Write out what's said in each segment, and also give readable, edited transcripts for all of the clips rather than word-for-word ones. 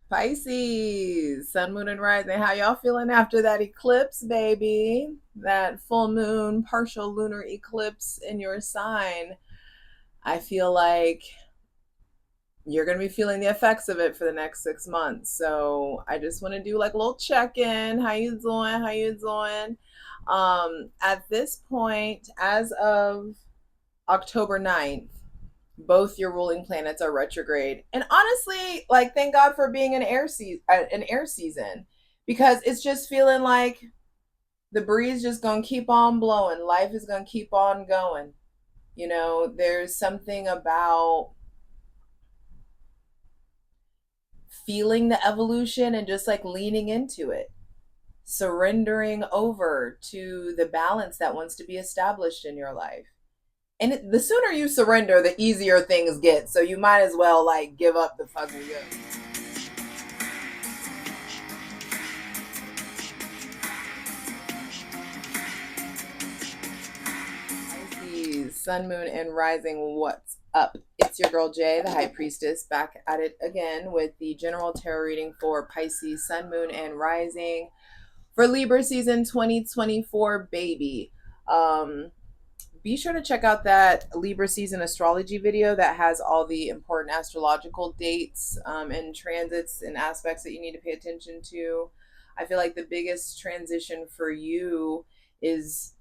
Pisces, sun, moon, and rising. How y'all feeling after that eclipse, baby? That full moon, partial lunar eclipse in your sign. I feel like you're going to be feeling the effects of it for the next 6 months. So I just want to do like a little check-in. How you doing? How you doing? At this point, as of October 9th, both your ruling planets are retrograde. And honestly, like thank God for being an air season because it's just feeling like the breeze just going to keep on blowing. Life is going to keep on going. You know, there's something about feeling the evolution and just like leaning into it, surrendering over to the balance that wants to be established in your life. And the sooner you surrender, the easier things get. So you might as well like give up the fucking ghost. Pisces, sun, moon, and rising. What's up? It's your girl Jay, the High Priestess, back at it again with the general tarot reading for Pisces, sun, moon, and rising for Libra season 2024, baby. Be sure to check out that Libra season astrology video that has all the important astrological dates and transits and aspects that you need to pay attention to. I feel like the biggest transition for you is,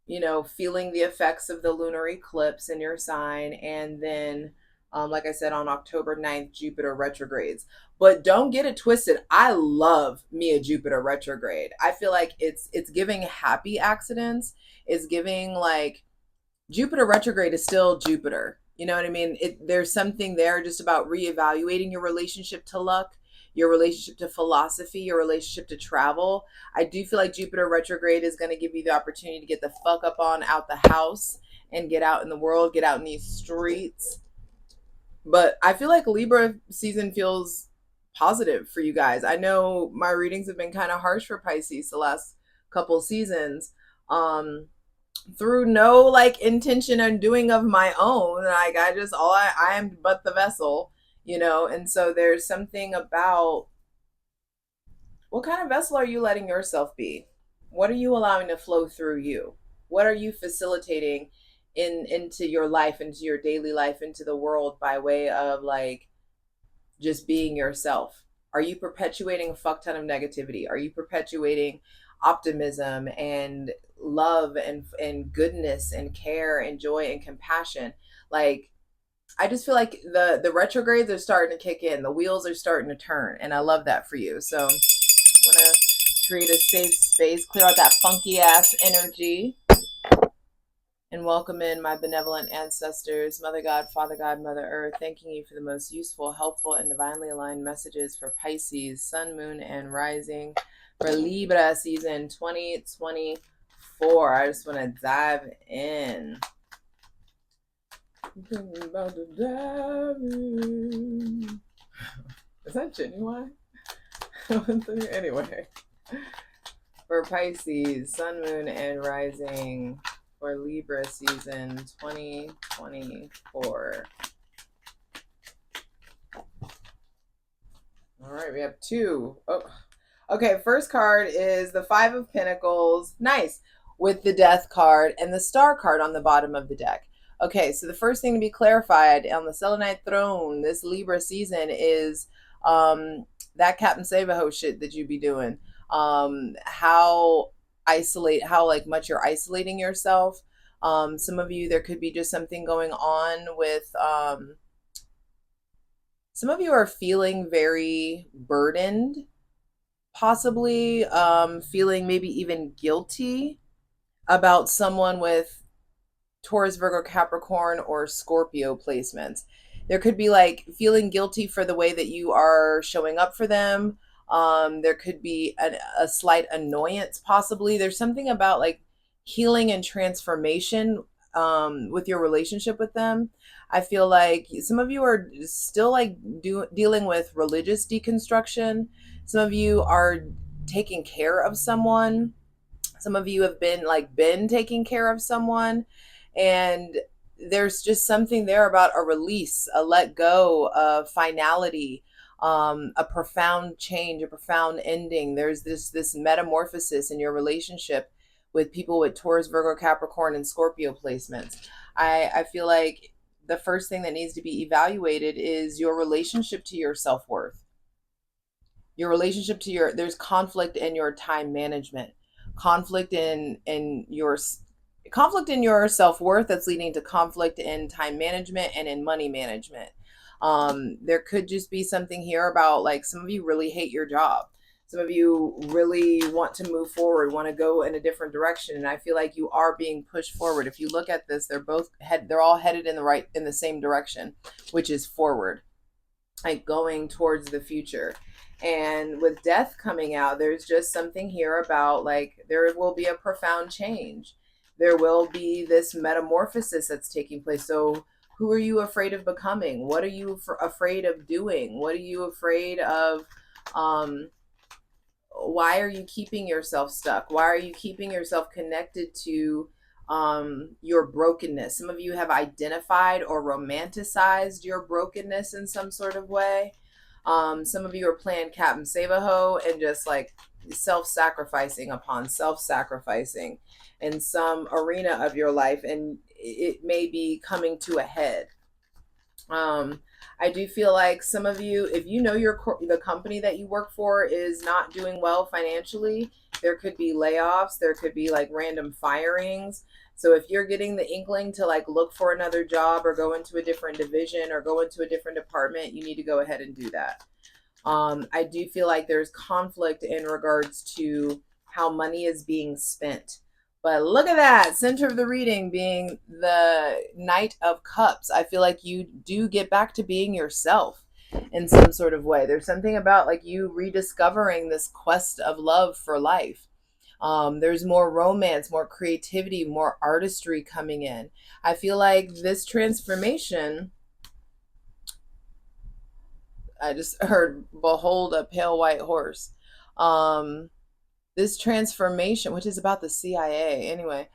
you know, feeling the effects of the lunar eclipse in your sign. And then, like I said, on October 9th, Jupiter retrogrades. But don't get it twisted. I love me a Jupiter retrograde. I feel like it's giving happy accidents. It's giving like Jupiter retrograde is still Jupiter. You know what I mean? There's something there just about reevaluating your relationship to luck, your relationship to philosophy, your relationship to travel. I do feel like Jupiter retrograde is going to give you the opportunity to get the fuck up on out the house and get out in the world, get out in these streets. But I feel like Libra season feels positive for you guys. I know my readings have been kind of harsh for Pisces the last couple seasons. Through no like intention and doing of my own, like I am but the vessel, you know. And so there's something about what kind of vessel are you letting yourself be? What are you allowing to flow through you? What are you facilitating into your life, into your daily life, into the world by way of like just being yourself? Are you perpetuating a fuck ton of negativity? Are you perpetuating optimism and love and goodness and care and joy and compassion? Like I just feel like the retrogrades are starting to kick in. The wheels are starting to turn, and I love that for you. So I want to create a safe space, clear out that funky ass energy, and welcome in my benevolent ancestors, Mother God, Father God, Mother Earth, thanking you for the most useful, helpful, and divinely aligned messages for Pisces, Sun, Moon, and Rising for Libra season 2024. I just want to dive in. I'm about to dive in. Is that genuine? Anyway, for Pisces, Sun, Moon, and Rising for Libra season 2024. All right, we have two. Oh, okay. First card is the Five of Pentacles. Nice. With the Death card and the Star card on the bottom of the deck. Okay, so the first thing to be clarified on the Selenite throne this Libra season is that Captain Save-A-Ho shit that you be doing. How like much you're isolating yourself. Some of you, there could be just something going on with some of you are feeling very burdened, possibly feeling maybe even guilty about someone with Taurus, Virgo, Capricorn, or Scorpio placements. There could be like feeling guilty for the way that you are showing up for them. There could be a slight annoyance, possibly. There's something about like healing and transformation with your relationship with them. I feel like some of you are still like dealing with religious deconstruction. Some of you are taking care of someone. Some of you have been taking care of someone, and there's just something there about a release, a let go, a finality. a profound change, a profound ending. There's this metamorphosis in your relationship with people with Taurus, Virgo, Capricorn, and Scorpio placements. I feel like the first thing that needs to be evaluated is your relationship to your self-worth. Your relationship to your, there's conflict in your time management, conflict in your self-worth that's leading to conflict in time management and in money management. There could just be something here about, like, some of you really hate your job. Some of you really want to move forward, want to go in a different direction, and I feel like you are being pushed forward. If you look at this, they're all headed in the same direction, which is forward, like going towards the future. And with death coming out, there's just something here about, like, there will be a profound change. There will be this metamorphosis that's taking place. So who are you afraid of becoming? What are you afraid of doing? What are you afraid of? Why are you keeping yourself stuck? Why are you keeping yourself connected to your brokenness? Some of you have identified or romanticized your brokenness in some sort of way. Some of you are playing Captain Save-A-Ho and just like self-sacrificing upon self-sacrificing in some arena of your life, and it may be coming to a head. I do feel like some of you, if you know the company that you work for is not doing well financially, there could be layoffs, there could be like random firings. So if you're getting the inkling to like look for another job or go into a different division or go into a different department, you need to go ahead and do that. I do feel like there's conflict in regards to how money is being spent. But look at that, center of the reading being the Knight of Cups. I feel like you do get back to being yourself in some sort of way. There's something about like you rediscovering this quest of love for life. There's more romance, more creativity, more artistry coming in. I feel like this transformation, I just heard, behold a pale white horse. This transformation, which is about the CIA anyway,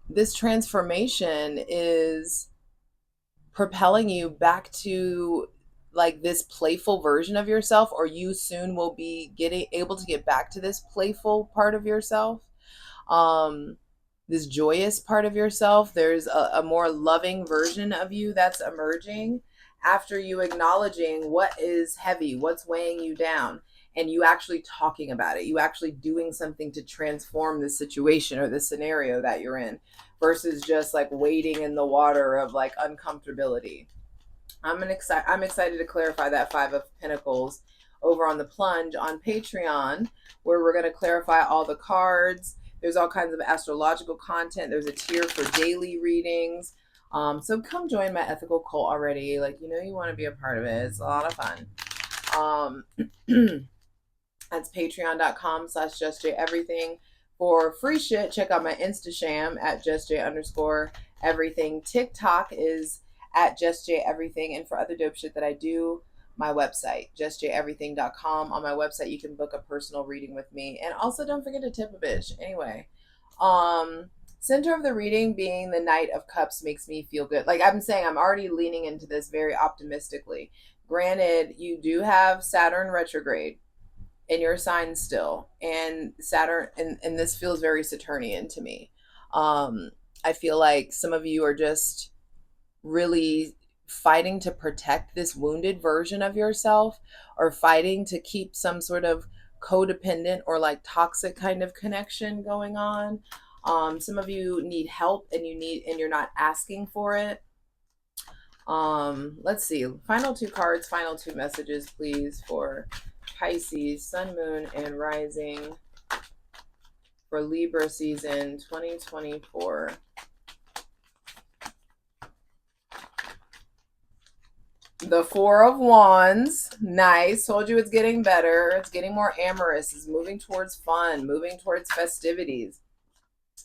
this transformation is propelling you back to like this playful version of yourself, or you soon will be able to get back to this playful part of yourself, this joyous part of yourself. There's a more loving version of you that's emerging after you acknowledging what is heavy, what's weighing you down, and you actually talking about it, you actually doing something to transform the situation or the scenario that you're in, versus just like wading in the water of like uncomfortability. I'm excited to clarify that Five of Pentacles over on the Plunge on Patreon, where we're going to clarify all the cards. There's all kinds of astrological content. There's a tier for daily readings. So come join my ethical cult already. Like, you know, you want to be a part of it. It's a lot of fun. That's patreon.com/JustJEverything. For free shit, check out my Instasham at JustJ_everything. TikTok is at JustJEverything. And for other dope shit that I do, my website, JustJEverything.com. On my website, you can book a personal reading with me. And also don't forget to tip a bitch. Anyway, center of the reading being the Knight of Cups makes me feel good. Like I'm saying, I'm already leaning into this very optimistically. Granted, you do have Saturn retrograde in your sign still, and Saturn, and this feels very Saturnian to me. I feel like some of you are just really fighting to protect this wounded version of yourself, or fighting to keep some sort of codependent or like toxic kind of connection going on. Some of you need help and you're not asking for it. Let's see, final two cards, final two messages please for Pisces, Sun, Moon, and Rising for Libra season 2024. The Four of Wands. Nice. Told you it's getting better. It's getting more amorous. It's moving towards fun, moving towards festivities.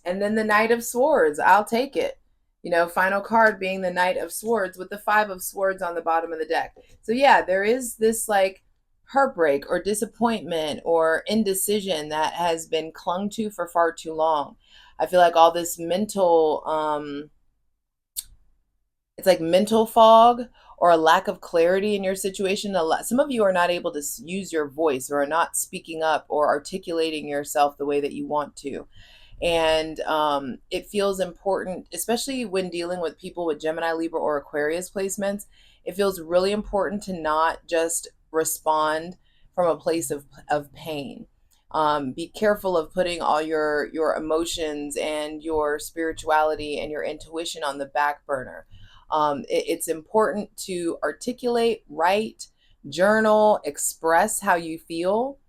And then the Knight of Swords. I'll take it. You know, final card being the Knight of Swords with the Five of Swords on the bottom of the deck. So yeah, there is this like heartbreak or disappointment or indecision that has been clung to for far too long. I feel like all this mental, it's like mental fog, or a lack of clarity in your situation. Some of you are not able to use your voice, or are not speaking up or articulating yourself the way that you want to. And it feels important, especially when dealing with people with Gemini, Libra, or Aquarius placements. It feels really important to not just respond from a place of pain. Be careful of putting all your emotions and your spirituality and your intuition on the back burner. It's important to articulate, write, journal, express how you feel.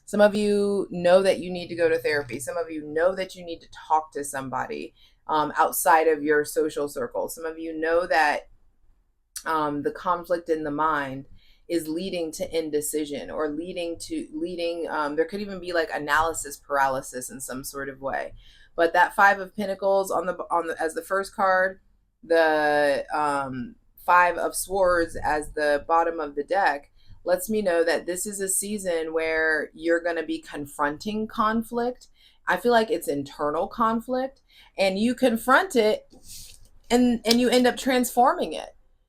Some of you know that you need to go to therapy. Some of you know that you need to talk to somebody outside of your social circle. Some of you know that the conflict in the mind is leading to indecision, or leading there could even be like analysis paralysis in some sort of way. But that Five of Pentacles on the as the first card, the Five of Swords as the bottom of the deck, lets me know that this is a season where you're going to be confronting conflict. I feel like it's internal conflict, and you confront it, and you end up transforming it.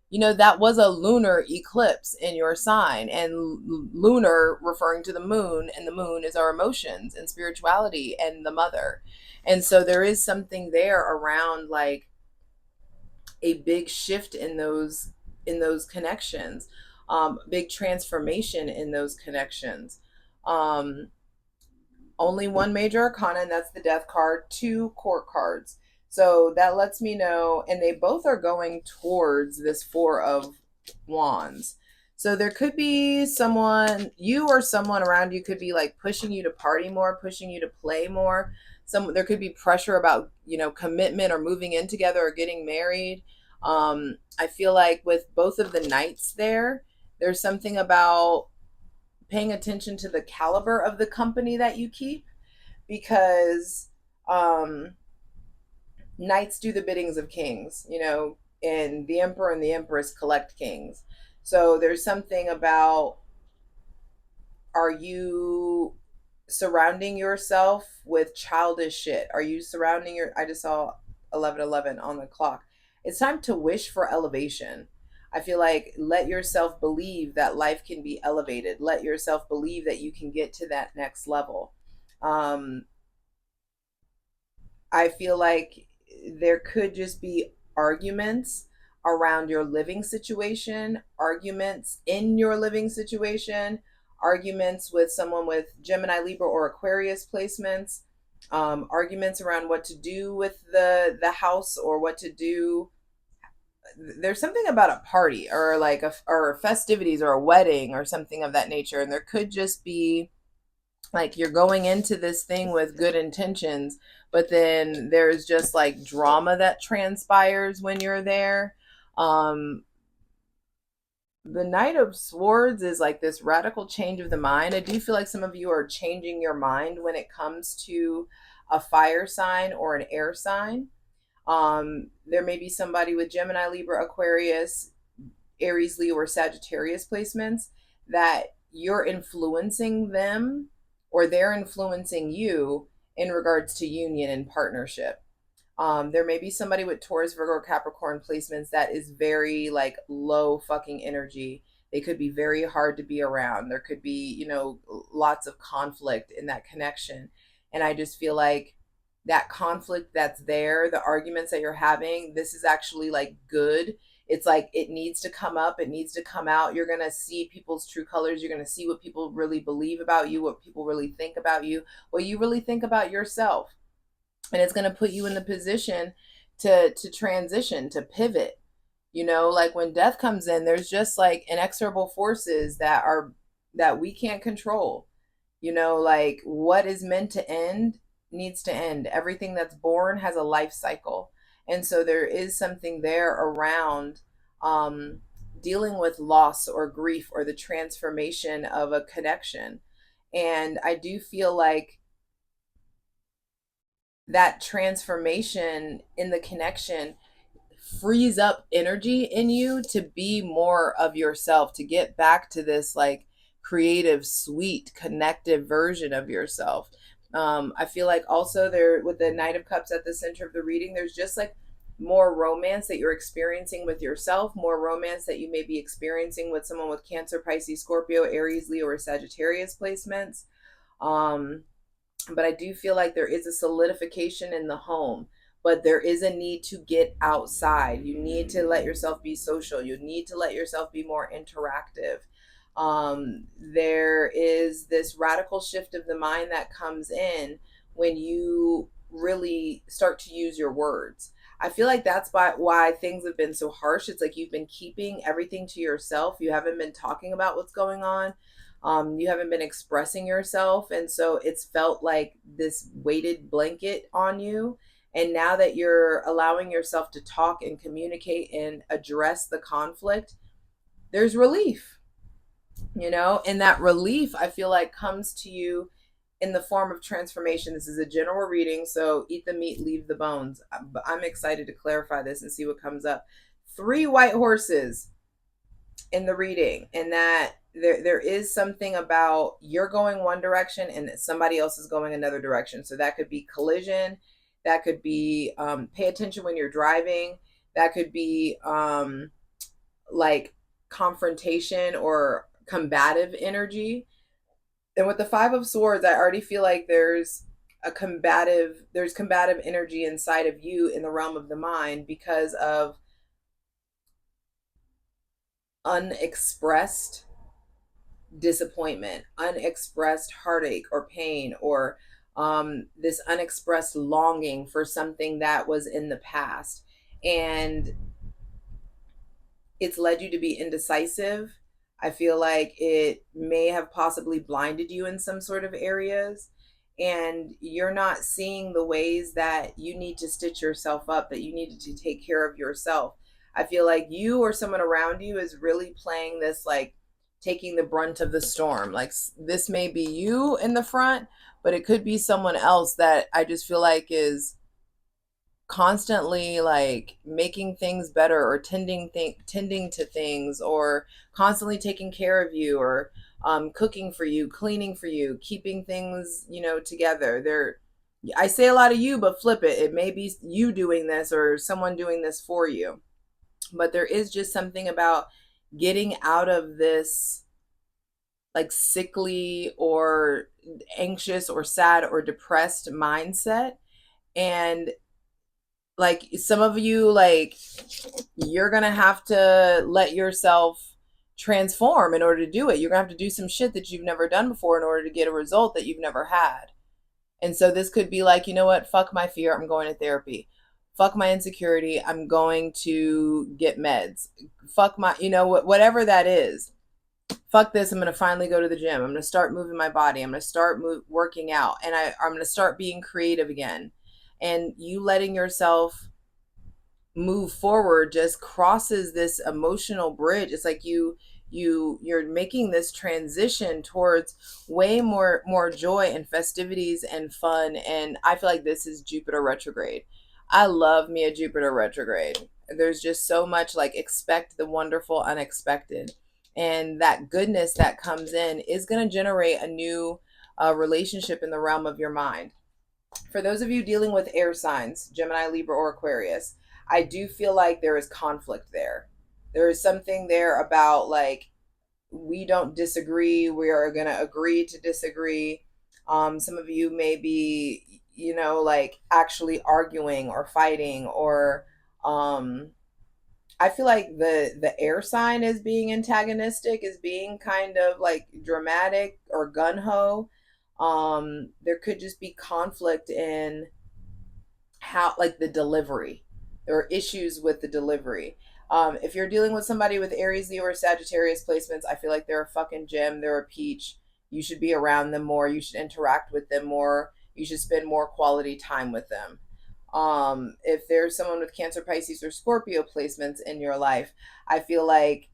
That was a lunar eclipse in your sign, and lunar referring to the moon, and the moon is our emotions and spirituality and the mother. And so there is something there around like a big shift in those connections, big transformation in those connections. Only one major arcana, and that's the Death card, two court cards. So that lets me know, and they both are going towards this Four of Wands. So there could be someone, you or someone around you could be like pushing you to party more, pushing you to play more. There could be pressure about, commitment, or moving in together, or getting married. I feel like with both of the Knights there's something about paying attention to the caliber of the company that you keep, because knights do the biddings of kings, and the emperor and the empress collect kings. So there's something about, are you surrounding yourself with childish shit? Are you surrounding I just saw 11:11 on the clock. It's time to wish for elevation. I feel like, let yourself believe that life can be elevated. Let yourself believe that you can get to that next level. I feel like there could just be arguments around your living situation, arguments in your living situation, arguments with someone with Gemini, Libra, or Aquarius placements, arguments around what to do with the house, or what to do. There's something about a party, or like or festivities, or a wedding, or something of that nature. And there could just be like, you're going into this thing with good intentions, but then there's just like drama that transpires when you're there. The Knight of Swords is like this radical change of the mind. I do feel like some of you are changing your mind when it comes to a fire sign or an air sign. There may be somebody with Gemini, Libra, Aquarius, Aries, Leo, or Sagittarius placements that you're influencing them, or they're influencing you in regards to union and partnership. There may be somebody with Taurus, Virgo, Capricorn placements that is very like low fucking energy. They could be very hard to be around. There could be, lots of conflict in that connection. And I just feel like that conflict that's there, the arguments that you're having, this is actually like good. It's like, it needs to come up, it needs to come out. You're going to see people's true colors. You're going to see what people really believe about you, what people really think about you, what you really think about yourself. And it's going to put you in the position to transition, to pivot. Like when death comes in, there's just like inexorable forces that we can't control. Like what is meant to end needs to end. Everything that's born has a life cycle. And so there is something there around dealing with loss or grief, or the transformation of a connection. And I do feel like that transformation in the connection frees up energy in you to be more of yourself, to get back to this like creative, sweet, connective version of yourself. I feel like also there, with the Knight of Cups at the center of the reading, there's just like more romance that you're experiencing with yourself, more romance that you may be experiencing with someone with Cancer, Pisces, Scorpio, Aries, Leo, or Sagittarius placements. But I do feel like there is a solidification in the home, but there is a need to get outside. You need to let yourself be social. You need to let yourself be more interactive. There is this radical shift of the mind that comes in when you really start to use your words. I feel like that's why things have been so harsh. It's like you've been keeping everything to yourself. You haven't been talking about what's going on. You haven't been expressing yourself. And so it's felt like this weighted blanket on you. And now that you're allowing yourself to talk and communicate and address the conflict, there's relief, and that relief, I feel like, comes to you in the form of transformation. This is a general reading, so eat the meat, leave the bones. But I'm excited to clarify this and see what comes up. 3 white horses in the reading, and that there is something about you're going one direction and somebody else is going another direction. So that could be collision, that could be pay attention when you're driving, that could be like confrontation or combative energy. And with the 5 of Swords, I already feel like there's combative energy inside of you in the realm of the mind because of unexpressed disappointment, unexpressed heartache or pain, or this unexpressed longing for something that was in the past. And it's led you to be indecisive. I feel like it may have possibly blinded you in some sort of areas, and you're not seeing the ways that you need to stitch yourself up, that you need to take care of yourself. I feel like you or someone around you is really playing this, like taking the brunt of the storm. Like this may be you in the front, but it could be someone else that I just feel like is constantly like making things better or tending to things, or constantly taking care of you, or cooking for you, cleaning for you, keeping things together. I say a lot of you, but flip it may be you doing this or someone doing this for you. But there is just something about getting out of this like sickly or anxious or sad or depressed mindset. And like some of you, like you're gonna have to let yourself transform in order to do it. You're gonna have to do some shit that you've never done before in order to get a result that you've never had. And so this could be like, you know what, fuck my fear, I'm going to therapy. Fuck my insecurity, I'm going to get meds. Fuck my, whatever that is. Fuck this, I'm going to finally go to the gym. I'm going to start moving my body. I'm going to start working out. And I'm going to start being creative again. And you letting yourself move forward just crosses this emotional bridge. It's like you're making this transition towards way more joy and festivities and fun. And I feel like this is Jupiter retrograde. I love me a Jupiter retrograde. There's just so much like expect the wonderful unexpected, and that goodness that comes in is going to generate a new relationship in the realm of your mind. For those of you dealing with air signs, Gemini, Libra, or Aquarius, I do feel like there is conflict there. There is something there about like, we don't disagree. We are going to agree to disagree. Some of you may be, like actually arguing or fighting, or I feel like the air sign is being antagonistic, is being kind of like dramatic or gun ho. There could just be conflict in how, like, the delivery. There are issues with the delivery. If you're dealing with somebody with Aries, Leo, or Sagittarius placements, I feel like they're a fucking gem. They're a peach. You should be around them more. You should interact with them more. You should spend more quality time with them. If there's someone with Cancer, Pisces, or Scorpio placements in your life, I feel like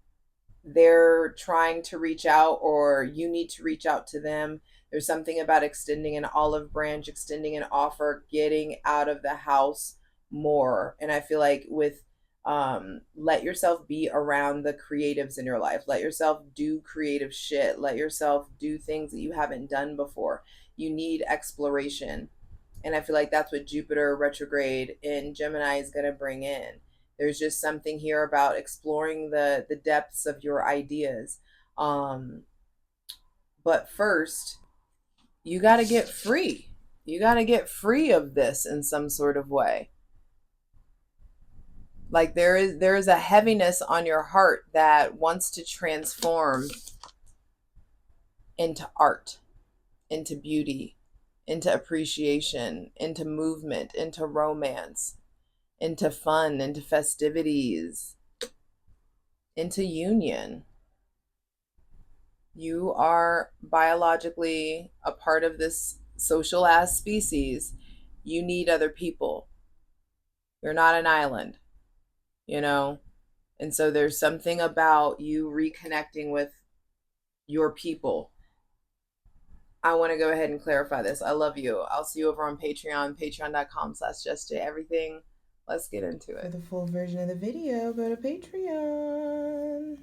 they're trying to reach out, or you need to reach out to them. There's something about extending an olive branch, extending an offer, getting out of the house more. And I feel like with let yourself be around the creatives in your life. Let yourself do creative shit. Let yourself do things that you haven't done before. You need exploration. And I feel like that's what Jupiter retrograde in Gemini is going to bring in. There's just something here about exploring the depths of your ideas. But first, you got to get free. You got to get free of this in some sort of way. Like there is a heaviness on your heart that wants to transform into art, into beauty, into appreciation, into movement, into romance, into fun, into festivities, into union. You are biologically a part of this social ass species. You need other people. You're not an island, you know? And so there's something about you reconnecting with your people. I want to go ahead and clarify this. I love you. I'll see you over on Patreon, patreon.com/JustJEverything. Let's get into it. For the full version of the video, go to Patreon.